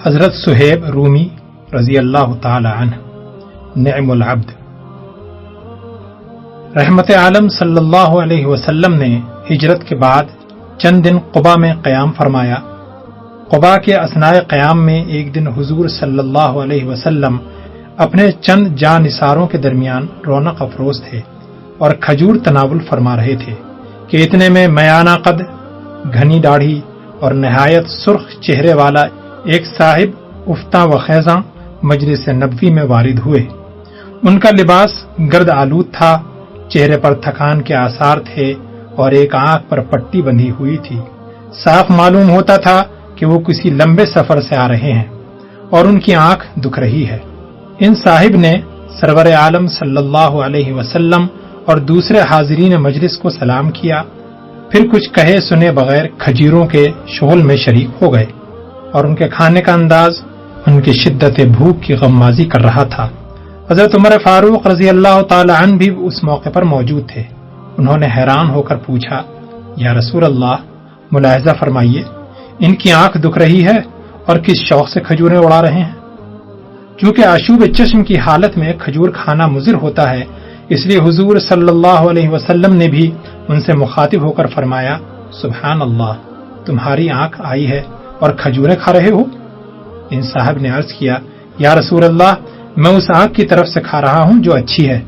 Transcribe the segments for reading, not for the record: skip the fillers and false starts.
حضرت صہیب رومی رضی اللہ تعالی عنہ، نعم العبد۔ رحمت عالم صلی اللہ علیہ وسلم نے ہجرت کے بعد چند دن قباء میں قیام فرمایا۔ قباء کے اثناء قیام میں ایک دن حضور صلی اللہ علیہ وسلم اپنے چند جانثاروں کے درمیان رونق افروز تھے اور کھجور تناول فرما رہے تھے کہ اتنے میں میانہ قد، گھنی داڑھی اور نہایت سرخ چہرے والا ایک صاحب افتاں و خیزاں مجلس نبوی میں وارد ہوئے۔ ان کا لباس گرد آلود تھا، چہرے پر تھکان کے آثار تھے اور ایک آنکھ پر پٹی بندھی ہوئی تھی۔ صاف معلوم ہوتا تھا کہ وہ کسی لمبے سفر سے آ رہے ہیں اور ان کی آنکھ دکھ رہی ہے۔ ان صاحب نے سرور عالم صلی اللہ علیہ وسلم اور دوسرے حاضرین مجلس کو سلام کیا، پھر کچھ کہے سنے بغیر کھجوروں کے شغل میں شریک ہو گئے، اور ان کے کھانے کا انداز ان کی شدت بھوک کی غمازی کر رہا تھا۔ حضرت عمر فاروق رضی اللہ تعالی عنہ بھی اس موقع پر موجود تھے۔ انہوں نے حیران ہو کر پوچھا، یا رسول اللہ، ملاحظہ فرمائیے، ان کی آنکھ دکھ رہی ہے اور کس شوق سے کھجوریں اڑا رہے ہیں؟ چونکہ آشوب چشم کی حالت میں کھجور کھانا مضر ہوتا ہے، اس لیے حضور صلی اللہ علیہ وسلم نے بھی ان سے مخاطب ہو کر فرمایا، سبحان اللہ، تمہاری آنکھ آئی ہے اور کھجوریں کھا رہے ہو؟ ان صاحب نے عرض کیا، یا رسول اللہ، میں اس آنکھ کی طرف سے کھا رہا ہوں جو اچھی ہے۔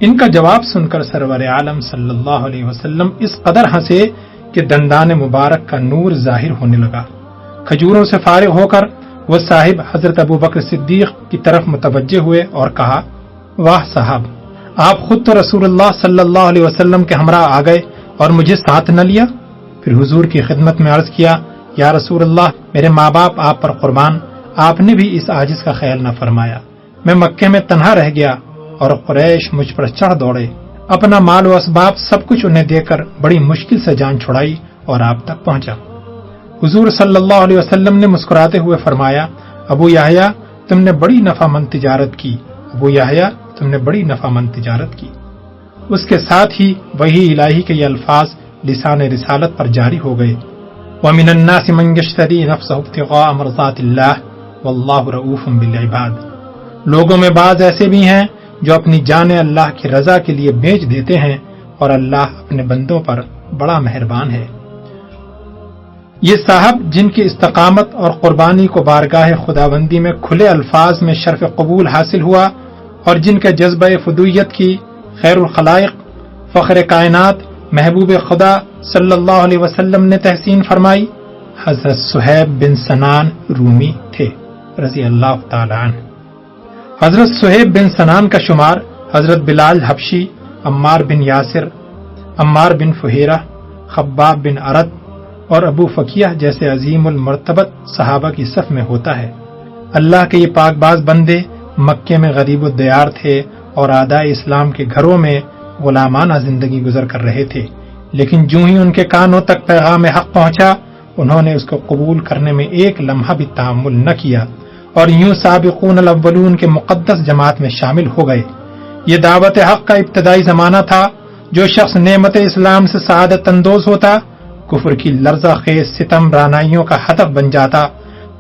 ان کا جواب سن کر سرور عالم صلی اللہ علیہ وسلم اس قدر ہنسے کہ دندان مبارک کا نور ظاہر ہونے لگا۔ کھجوروں سے فارغ ہو کر وہ صاحب حضرت ابو بکر صدیق کی طرف متوجہ ہوئے اور کہا، واہ صاحب، آپ خود تو رسول اللہ صلی اللہ علیہ وسلم کے ہمراہ آ گئے اور مجھے ساتھ نہ لیا۔ پھر حضور کی خدمت میں عرض کیا، یا رسول اللہ، میرے ماں باپ آپ پر قربان، آپ نے بھی اس عاجز کا خیال نہ فرمایا۔ میں مکے میں تنہا رہ گیا اور قریش مجھ پر چڑھ دوڑے، اپنا مال و اسباب سب کچھ انہیں دے کر بڑی مشکل سے جان چھڑائی اور آپ تک پہنچا۔ حضور صلی اللہ علیہ وسلم نے مسکراتے ہوئے فرمایا، ابو یحییٰ، تم نے بڑی نفع مند تجارت کی، ابو یحییٰ، تم نے بڑی نفع مند تجارت کی۔ اس کے ساتھ ہی وحی الہی کے یہ الفاظ لسان رسالت پر جاری ہو گئے، وَمِنَ النَّاسِ مَن يَشْتَرِي نَفْسَهُ ابْتِغَاءَ مَرْضَاتِ اللَّهِ وَاللَّهُ رَءُوفٌ بِالْعِبَادِ۔ لوگوں میں بعض ایسے بھی ہیں جو اپنی جان اللہ کی رضا کے لیے بیچ دیتے ہیں، اور اللہ اپنے بندوں پر بڑا مہربان ہے۔ یہ صاحب جن کی استقامت اور قربانی کو بارگاہ خداوندی میں کھلے الفاظ میں شرف قبول حاصل ہوا، اور جن کے جذبہ فدویت کی خیر الخلائق، فخر کائنات، محبوب خدا صلی اللہ علیہ وسلم نے تحسین فرمائی، حضرت صہیب بن سنان رومی تھے رضی اللہ تعالی عنہ۔ حضرت صہیب بن سنان کا شمار حضرت بلال حبشی، عمار بن یاسر، عمار بن فہیرہ، خباب بن ارد اور ابو فقیہ جیسے عظیم المرتبت صحابہ کی صف میں ہوتا ہے۔ اللہ کے یہ پاک باز بندے مکے میں غریب الدیار تھے اور اعداء اسلام کے گھروں میں غلامانہ زندگی گزر کر رہے تھے، لیکن جو ہی ان کے کانوں تک پیغام حق پہنچا، انہوں نے اس کو قبول کرنے میں ایک لمحہ بھی تحمل نہ کیا اور یوں سابقون الاولون کے مقدس جماعت میں شامل ہو گئے۔ یہ دعوت حق کا ابتدائی زمانہ تھا۔ جو شخص نعمت اسلام سے سعادت اندوز ہوتا، کفر کی لرزہ خیز ستم رانائیوں کا ہدف بن جاتا۔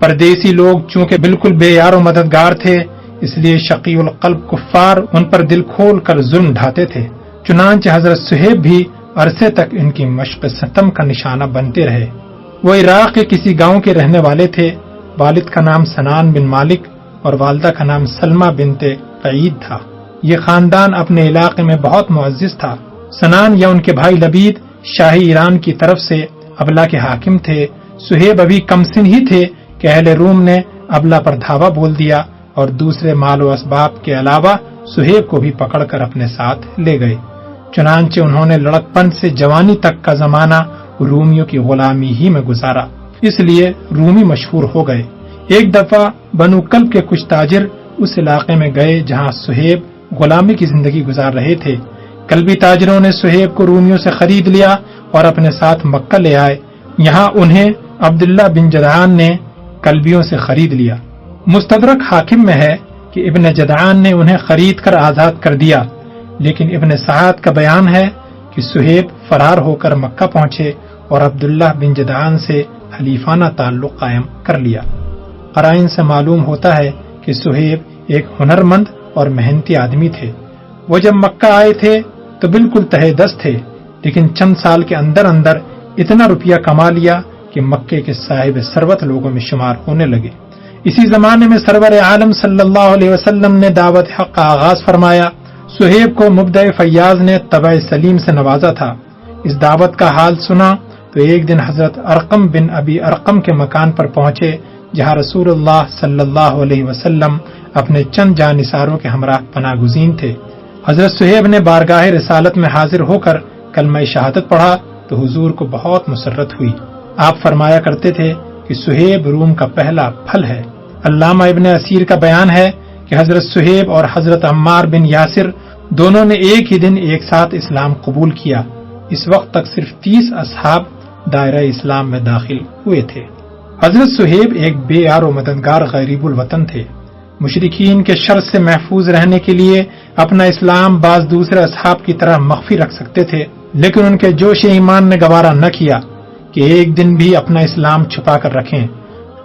پردیسی لوگ چونکہ بالکل بے یار و مددگار تھے، اس لیے شقی القلب کفار ان پر دل کھول کر ظلم ڈھاتے تھے۔ چنانچہ حضرت صہیب بھی عرصے تک ان کی مشق ستم کا نشانہ بنتے رہے۔ وہ عراق کے کسی گاؤں کے رہنے والے تھے۔ والد کا نام سنان بن مالک اور والدہ کا نام سلمہ بنت قعید تھا۔ یہ خاندان اپنے علاقے میں بہت معزز تھا۔ سنان یا ان کے بھائی لبید شاہی ایران کی طرف سے ابلا کے حاکم تھے۔ صہیب ابھی کم سن ہی تھے کہ اہل روم نے ابلا پر دھاوا بول دیا اور دوسرے مال و اسباب کے علاوہ صہیب کو بھی پکڑ کر اپنے ساتھ لے گئے۔ چنانچہ انہوں نے لڑکپن سے جوانی تک کا زمانہ رومیوں کی غلامی ہی میں گزارا، اس لیے رومی مشہور ہو گئے۔ ایک دفعہ بنو کلب کے کچھ تاجر اس علاقے میں گئے جہاں صہیب غلامی کی زندگی گزار رہے تھے۔ کلبی تاجروں نے صہیب کو رومیوں سے خرید لیا اور اپنے ساتھ مکہ لے آئے۔ یہاں انہیں عبداللہ بن جدعان نے کلبیوں سے خرید لیا۔ مستدرک حاکم میں ہے کہ ابن جدعان نے انہیں خرید کر آزاد کر دیا، لیکن ابن سعد کا بیان ہے کہ صہیب فرار ہو کر مکہ پہنچے اور عبداللہ بن جدعان سے حلیفانہ تعلق قائم کر لیا۔ قرائن سے معلوم ہوتا ہے کہ صہیب ایک ہنرمند اور محنتی آدمی تھے۔ وہ جب مکہ آئے تھے تو بالکل تہہ دست تھے، لیکن چند سال کے اندر اندر اتنا روپیہ کما لیا کہ مکے کے صاحب ثروت لوگوں میں شمار ہونے لگے۔ اسی زمانے میں سرور عالم صلی اللہ علیہ وسلم نے دعوت حق کا آغاز فرمایا۔ صہیب کو مبدع فیاض نے طبع سلیم سے نوازا تھا۔ اس دعوت کا حال سنا تو ایک دن حضرت ارقم بن ابی ارقم کے مکان پر پہنچے، جہاں رسول اللہ صلی اللہ علیہ وسلم اپنے چند جانثاروں کے ہمراہ پناہ گزین تھے۔ حضرت صہیب نے بارگاہ رسالت میں حاضر ہو کر کلمہ شہادت پڑھا تو حضور کو بہت مسرت ہوئی۔ آپ فرمایا کرتے تھے کہ صہیب روم کا پہلا پھل ہے۔ علامہ ابن اسیر کا بیان ہے کہ حضرت صہیب اور حضرت عمار بن یاسر دونوں نے ایک ہی دن ایک ساتھ اسلام قبول کیا۔ اس وقت تک صرف 30 اصحاب دائرہ اسلام میں داخل ہوئے تھے۔ حضرت صہیب ایک بے یار و مددگار غریب الوطن تھے۔ مشرکین کے شر سے محفوظ رہنے کے لیے اپنا اسلام بعض دوسرے اصحاب کی طرح مخفی رکھ سکتے تھے، لیکن ان کے جوش ایمان نے گوارا نہ کیا کہ ایک دن بھی اپنا اسلام چھپا کر رکھیں۔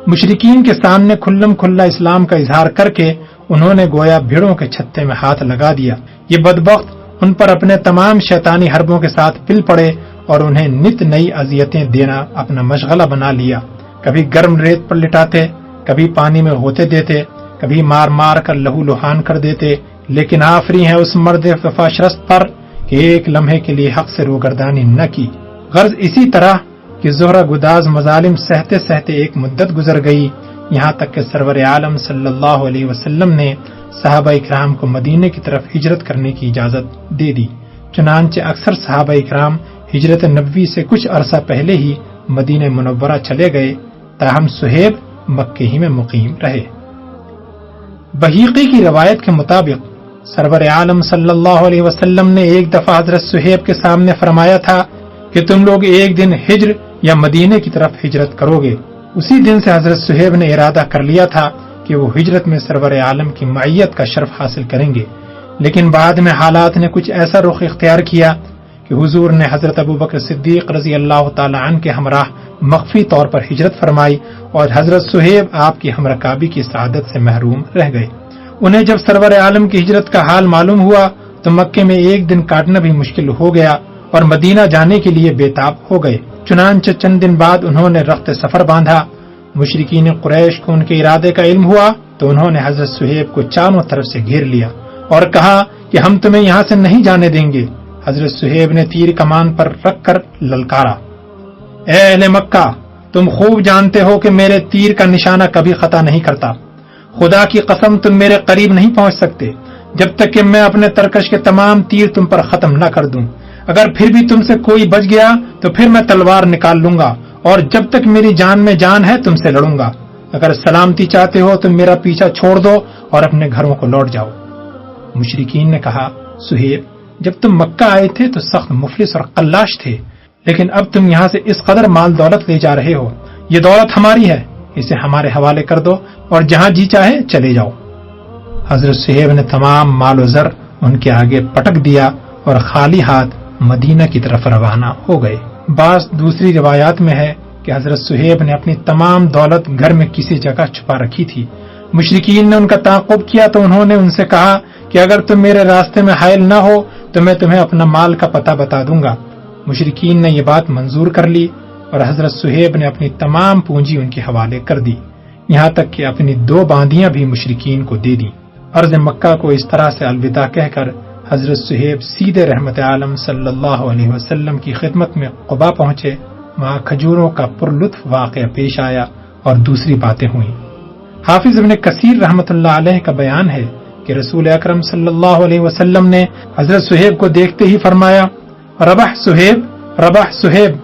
مشرکین کے سامنے کھلم کھلا اسلام کا اظہار کر کے انہوں نے گویا بھیڑوں کے چھتے میں ہاتھ لگا دیا۔ یہ بدبخت ان پر اپنے تمام شیطانی حربوں کے ساتھ پل پڑے اور انہیں نت نئی اذیتیں دینا اپنا مشغلہ بنا لیا۔ کبھی گرم ریت پر لٹاتے، کبھی پانی میں غوطے دیتے، کبھی مار مار کر لہو لہان کر دیتے، لیکن آفری ہے اس مرد وفا شرست پر کہ ایک لمحے کے لیے حق سے روگردانی نہ کی۔ غرض اسی طرح کہ زہرہ گداز مظالم سہتے سہتے ایک مدت گزر گئی، یہاں تک کہ سرور عالم صلی اللہ علیہ وسلم نے صحابہ اکرام کو مدینے کی طرف ہجرت کرنے کی اجازت دے دی۔ چنانچہ اکثر صحابہ اکرام ہجرت نبوی سے کچھ عرصہ پہلے ہی مدینہ منورہ چلے گئے، تاہم صہیب مکے ہی میں مقیم رہے۔ بحیقی کی روایت کے مطابق سرور عالم صلی اللہ علیہ وسلم نے ایک دفعہ حضرت صہیب کے سامنے فرمایا تھا کہ تم لوگ ایک دن ہجر یا مدینے کی طرف ہجرت کرو گے۔ اسی دن سے حضرت صہیب نے ارادہ کر لیا تھا کہ وہ ہجرت میں سرور عالم کی معیت کا شرف حاصل کریں گے، لیکن بعد میں حالات نے کچھ ایسا رخ اختیار کیا کہ حضور نے حضرت ابوبکر صدیق رضی اللہ تعالی عنہ کے ہمراہ مخفی طور پر ہجرت فرمائی اور حضرت صہیب آپ کی ہمرکابی کی سعادت سے محروم رہ گئے۔ انہیں جب سرور عالم کی ہجرت کا حال معلوم ہوا تو مکے میں ایک دن کاٹنا بھی مشکل ہو گیا اور مدینہ جانے کے لیے بے تاب ہو گئے۔ چنانچہ چند دن بعد انہوں نے رخت سفر باندھا۔ مشرکین قریش کو ان کے ارادے کا علم ہوا تو انہوں نے حضرت صہیب کو چاروں طرف سے گھیر لیا اور کہا کہ ہم تمہیں یہاں سے نہیں جانے دیں گے۔ حضرت صہیب نے تیر کمان پر رکھ کر للکارا، اے اہل مکہ، تم خوب جانتے ہو کہ میرے تیر کا نشانہ کبھی خطا نہیں کرتا۔ خدا کی قسم تم میرے قریب نہیں پہنچ سکتے جب تک کہ میں اپنے ترکش کے تمام تیر تم پر ختم نہ کر دوں۔ اگر پھر بھی تم سے کوئی بچ گیا تو پھر میں تلوار نکال لوں گا اور جب تک میری جان میں جان ہے تم سے لڑوں گا۔ اگر سلامتی چاہتے ہو تو میرا پیچھا چھوڑ دو اور اپنے گھروں کو لوٹ جاؤ۔ مشرکین نے کہا، صہیب، جب تم مکہ آئے تھے تو سخت مفلس اور قلاش تھے، لیکن اب تم یہاں سے اس قدر مال دولت لے جا رہے ہو، یہ دولت ہماری ہے، اسے ہمارے حوالے کر دو اور جہاں جی چاہے چلے جاؤ۔ حضرت صہیب نے تمام مال و زر ان کے آگے پٹک دیا اور خالی ہاتھ مدینہ کی طرف روانہ ہو گئے۔ بعض دوسری روایات میں ہے کہ حضرت صہیب نے اپنی تمام دولت گھر میں کسی جگہ چھپا رکھی تھی۔ مشرکین نے ان کا تعاقب کیا تو انہوں نے ان سے کہا کہ اگر تم میرے راستے میں حائل نہ ہو تو میں تمہیں اپنا مال کا پتہ بتا دوں گا۔ مشرکین نے یہ بات منظور کر لی اور حضرت صہیب نے اپنی تمام پونجی ان کے حوالے کر دی، یہاں تک کہ اپنی 2 باندیاں بھی مشرکین کو دے دیں۔ ارض مکہ کو اس طرح سے الوداع کہہ کر حضرت صہیب سیدھے رحمت عالم صلی اللہ علیہ وسلم کی خدمت میں قبا پہنچے۔ وہاں کھجوروں کا پرلطف واقعہ پیش آیا اور دوسری باتیں ہوئیں۔ حافظ ابن کثیر رحمت اللہ علیہ کا بیان ہے کہ رسول اکرم صلی اللہ علیہ وسلم نے حضرت صہیب کو دیکھتے ہی فرمایا، ربح صہیب، ربح صہیب۔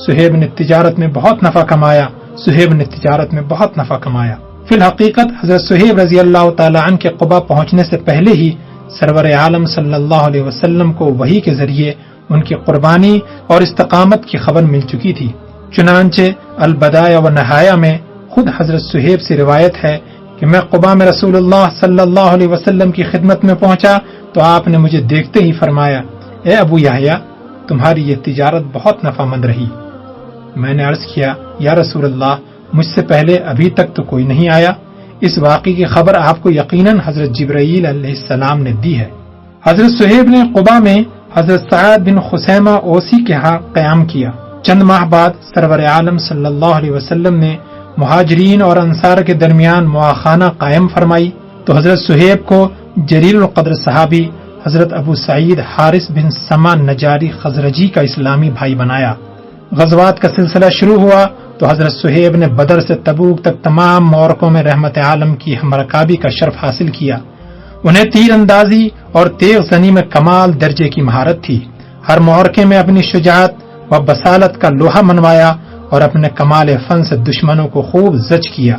صہیب نے تجارت میں بہت نفع کمایا، صہیب نے تجارت میں بہت نفع کمایا۔ فی الحقیقت حضرت صہیب رضی اللہ تعالی عنہ کے قبا پہنچنے سے پہلے ہی سرور عالم صلی اللہ علیہ وسلم کو وحی کے ذریعے ان کی قربانی اور استقامت کی خبر مل چکی تھی۔ چنانچہ البدایہ و نہایہ میں خود حضرت صہیب سے روایت ہے کہ میں قبا میں رسول اللہ صلی اللہ علیہ وسلم کی خدمت میں پہنچا تو آپ نے مجھے دیکھتے ہی فرمایا، اے ابو یحییٰ، تمہاری یہ تجارت بہت نفع مند رہی۔ میں نے عرض کیا، یا رسول اللہ، مجھ سے پہلے ابھی تک تو کوئی نہیں آیا۔ اس واقعے کی خبر آپ کو یقیناً حضرت جبرائیل علیہ السلام نے دی ہے۔ حضرت صہیب نے قباء میں حضرت سعد بن خثیمہ اوسی کے ہاں قیام کیا۔ چند ماہ بعد سرور عالم صلی اللہ علیہ وسلم نے مہاجرین اور انصار کے درمیان مواخانہ قائم فرمائی تو حضرت صہیب کو جلیل القدر صحابی حضرت ابو سعید حارث بن سما نجاری خزرجی کا اسلامی بھائی بنایا۔ غزوات کا سلسلہ شروع ہوا تو حضرت صہیب نے بدر سے تبوک تک تمام معرکوں میں رحمت عالم کی ہمرکابی کا شرف حاصل کیا۔ انہیں تیر اندازی اور تیغ زنی میں کمال درجے کی مہارت تھی۔ ہر معرکے میں اپنی شجاعت و بصالت کا لوہا منوایا اور اپنے کمال فن سے دشمنوں کو خوب زج کیا۔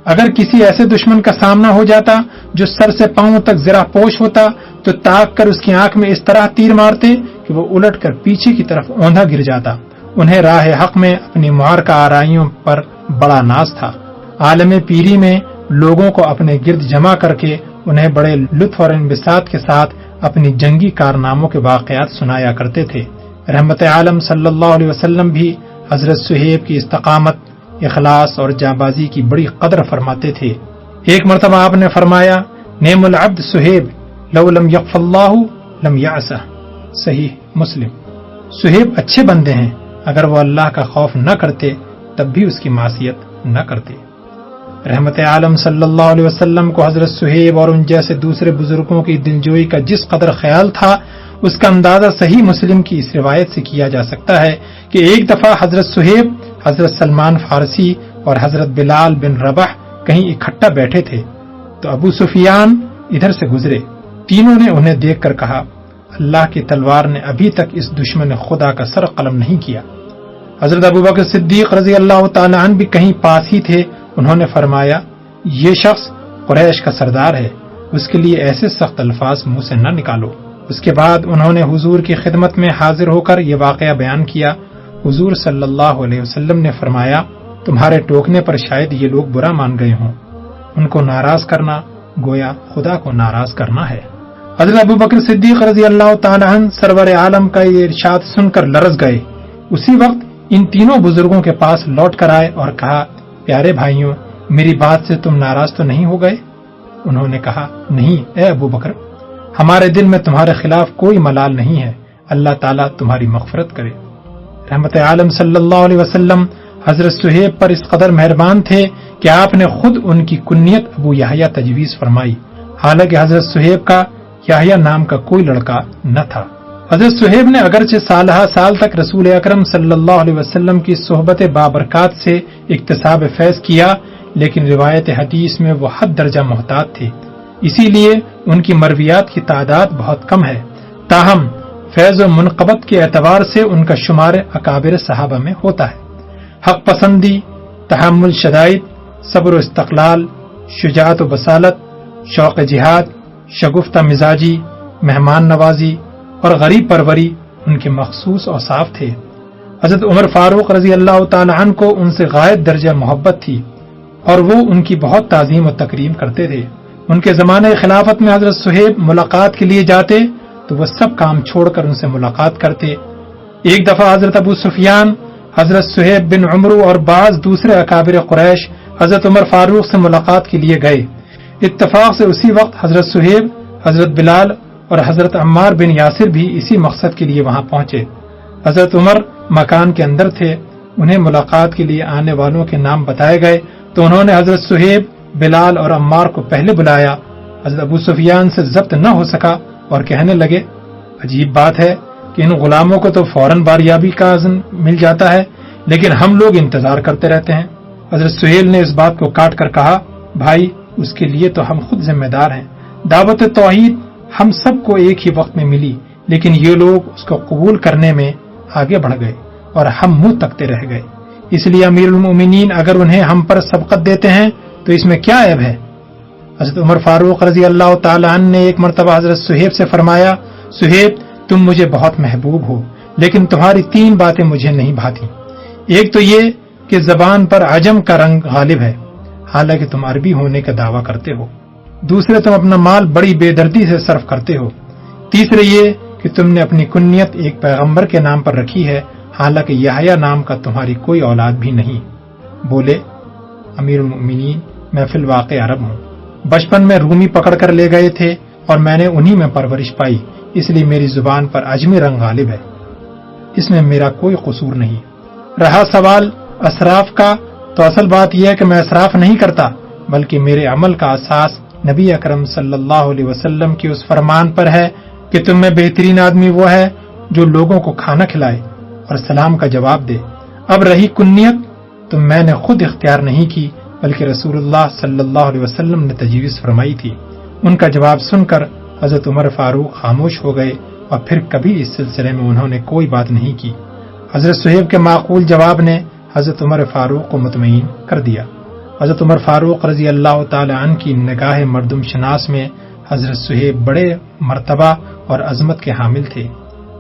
اگر کسی ایسے دشمن کا سامنا ہو جاتا جو سر سے پاؤں تک زرہ پوش ہوتا تو تاک کر اس کی آنکھ میں اس طرح تیر مارتے کہ وہ الٹ کر پیچھے کی طرف اوندھا گر جاتا۔ انہیں راہ حق میں اپنی معرکہ آرائیوں پر بڑا ناز تھا۔ عالم پیری میں لوگوں کو اپنے گرد جمع کر کے انہیں بڑے لطف اور انبساط کے ساتھ اپنی جنگی کارناموں کے واقعات سنایا کرتے تھے۔ رحمت عالم صلی اللہ علیہ وسلم بھی حضرت صہیب کی استقامت، اخلاص اور جانبازی کی بڑی قدر فرماتے تھے۔ ایک مرتبہ آپ نے فرمایا، نعم العبد صہیب لو لم یغف اللہ لم یعصہ، صحیح مسلم۔ صہیب اچھے بندے ہیں، اگر وہ اللہ کا خوف نہ کرتے تب بھی اس کی معصیت نہ کرتے۔ رحمت عالم صلی اللہ علیہ وسلم کو حضرت صہیب اور ان جیسے دوسرے بزرگوں کی دلجوئی کا جس قدر خیال تھا اس کا اندازہ صحیح مسلم کی اس روایت سے کیا جا سکتا ہے کہ ایک دفعہ حضرت صہیب، حضرت سلمان فارسی اور حضرت بلال بن رباح کہیں اکٹھا بیٹھے تھے تو ابو سفیان ادھر سے گزرے۔ تینوں نے انہیں دیکھ کر کہا، اللہ کی تلوار نے ابھی تک اس دشمن خدا کا سر قلم نہیں کیا۔ حضرت ابوبکر صدیق رضی اللہ تعالی عنہ بھی کہیں پاس ہی تھے۔ انہوں نے فرمایا، یہ شخص قریش کا سردار ہے، اس کے لیے ایسے سخت الفاظ منہ سے نہ نکالو۔ اس کے بعد انہوں نے حضور کی خدمت میں حاضر ہو کر یہ واقعہ بیان کیا۔ حضور صلی اللہ علیہ وسلم نے فرمایا، تمہارے ٹوکنے پر شاید یہ لوگ برا مان گئے ہوں، ان کو ناراض کرنا گویا خدا کو ناراض کرنا ہے۔ حضرت ابوبکر صدیق رضی اللہ تعالی عنہ سرور عالم کا یہ ارشاد سن کر لرز گئے۔ اسی وقت ان تینوں بزرگوں کے پاس لوٹ کر آئے اور کہا، پیارے بھائیوں، میری بات سے تم ناراض تو نہیں ہو گئے؟ انہوں نے کہا، نہیں اے ابو بکر، ہمارے دل میں تمہارے خلاف کوئی ملال نہیں ہے، اللہ تعالیٰ تمہاری مغفرت کرے۔ رحمت عالم صلی اللہ علیہ وسلم حضرت صہیب پر اس قدر مہربان تھے کہ آپ نے خود ان کی کنیت ابو یحییٰ تجویز فرمائی، حالانکہ حضرت صہیب کا یحییٰ نام کا کوئی لڑکا نہ تھا۔ حضرت صہیب نے اگرچہ سالہ سال تک رسول اکرم صلی اللہ علیہ وسلم کی صحبت بابرکات سے اکتساب فیض کیا، لیکن روایت حدیث میں وہ حد درجہ محتاط تھے، اسی لیے ان کی مرویات کی تعداد بہت کم ہے۔ تاہم فیض و منقبت کے اعتبار سے ان کا شمار اکابر صحابہ میں ہوتا ہے۔ حق پسندی، تحمل شدائد، صبر و استقلال، شجاعت و بصالت، شوق جہاد، شگفتہ مزاجی، مہمان نوازی اور غریب پروری ان کے مخصوص اوصاف تھے۔ حضرت عمر فاروق رضی اللہ تعالی عنہ کو ان سے غائب درجہ محبت تھی اور وہ ان کی بہت تعظیم و تکریم کرتے تھے۔ ان کے زمانے خلافت میں حضرت صہیب ملاقات کے لیے جاتے تو وہ سب کام چھوڑ کر ان سے ملاقات کرتے۔ ایک دفعہ حضرت ابو سفیان، حضرت صہیب بن عمرو اور بعض دوسرے اکابر قریش حضرت عمر فاروق سے ملاقات کے لیے گئے۔ اتفاق سے اسی وقت حضرت صہیب، حضرت بلال اور حضرت عمار بن یاسر بھی اسی مقصد کے لیے وہاں پہنچے۔ حضرت عمر مکان کے اندر تھے، انہیں ملاقات کے لیے آنے والوں کے نام بتائے گئے تو انہوں نے حضرت صہیب، بلال اور عمار کو پہلے بلایا۔ حضرت ابو سفیان سے ضبط نہ ہو سکا اور کہنے لگے، عجیب بات ہے کہ ان غلاموں کو تو فوراً باریابی کا اذن مل جاتا ہے، لیکن ہم لوگ انتظار کرتے رہتے ہیں۔ حضرت سہیل نے اس بات کو کاٹ کر کہا، بھائی اس کے لیے تو ہم خود ذمہ دار ہیں۔ دعوت توحید ہم سب کو ایک ہی وقت میں ملی، لیکن یہ لوگ اس کو قبول کرنے میں آگے بڑھ گئے اور ہم منہ تکتے رہ گئے۔ اس لیے امیر المومنین اگر انہیں ہم پر سبقت دیتے ہیں تو اس میں کیا عیب ہے؟ حضرت عمر فاروق رضی اللہ تعالی عنہ نے ایک مرتبہ حضرت صہیب سے فرمایا، صہیب تم مجھے بہت محبوب ہو، لیکن تمہاری 3 باتیں مجھے نہیں بھاتی۔ ایک تو یہ کہ زبان پر عجم کا رنگ غالب ہے، حالانکہ تم عربی ہونے کا دعویٰ کرتے ہو۔ دوسرے، تم اپنا مال بڑی بے دردی سے صرف کرتے ہو۔ تیسرے یہ کہ تم نے اپنی کنیت ایک پیغمبر کے نام پر رکھی ہے، حالانکہ یحییٰ نام کا تمہاری کوئی اولاد بھی نہیں۔ بولے، امیر المؤمنین میں فی الواقع عرب ہوں۔ بچپن میں رومی پکڑ کر لے گئے تھے اور میں نے انہی میں پرورش پائی، اس لیے میری زبان پر عجمی رنگ غالب ہے، اس میں میرا کوئی قصور نہیں۔ رہا سوال اسراف کا، تو اصل بات یہ ہے کہ میں اسراف نہیں کرتا، بلکہ میرے عمل کا اساس نبی اکرم صلی اللہ علیہ وسلم کے اس فرمان پر ہے کہ تم میں بہترین آدمی وہ ہے جو لوگوں کو کھانا کھلائے اور سلام کا جواب دے۔ اب رہی کنیت، تو میں نے خود اختیار نہیں کی، بلکہ رسول اللہ صلی اللہ علیہ وسلم نے تجویز فرمائی تھی۔ ان کا جواب سن کر حضرت عمر فاروق خاموش ہو گئے اور پھر کبھی اس سلسلے میں انہوں نے کوئی بات نہیں کی۔ حضرت صہیب کے معقول جواب نے حضرت عمر فاروق کو مطمئن کر دیا۔ حضرت عمر فاروق رضی اللہ تعالی عنہ کی نگاہ مردم شناس میں حضرت صہیب بڑے مرتبہ اور عظمت کے حامل تھے۔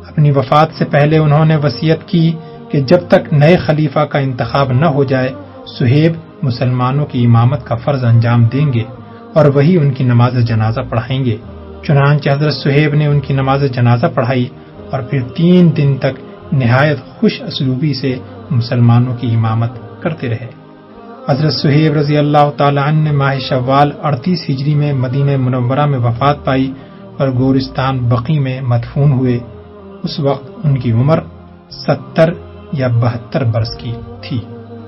اپنی وفات سے پہلے انہوں نے وصیت کی کہ جب تک نئے خلیفہ کا انتخاب نہ ہو جائے صہیب مسلمانوں کی امامت کا فرض انجام دیں گے اور وہی ان کی نماز جنازہ پڑھائیں گے۔ چنانچہ حضرت صہیب نے ان کی نماز جنازہ پڑھائی اور پھر 3 دن تک نہایت خوش اسلوبی سے مسلمانوں کی امامت کرتے رہے۔ حضرت صہیب رضی اللہ تعالی عنہ نے ماہ شوال 38 ہجری میں مدینہ منورہ میں وفات پائی اور گورستان بقیع میں مدفون ہوئے۔ اس وقت ان کی عمر 70 یا 72 برس کی تھی،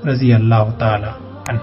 رضی اللہ تعالی عنہ۔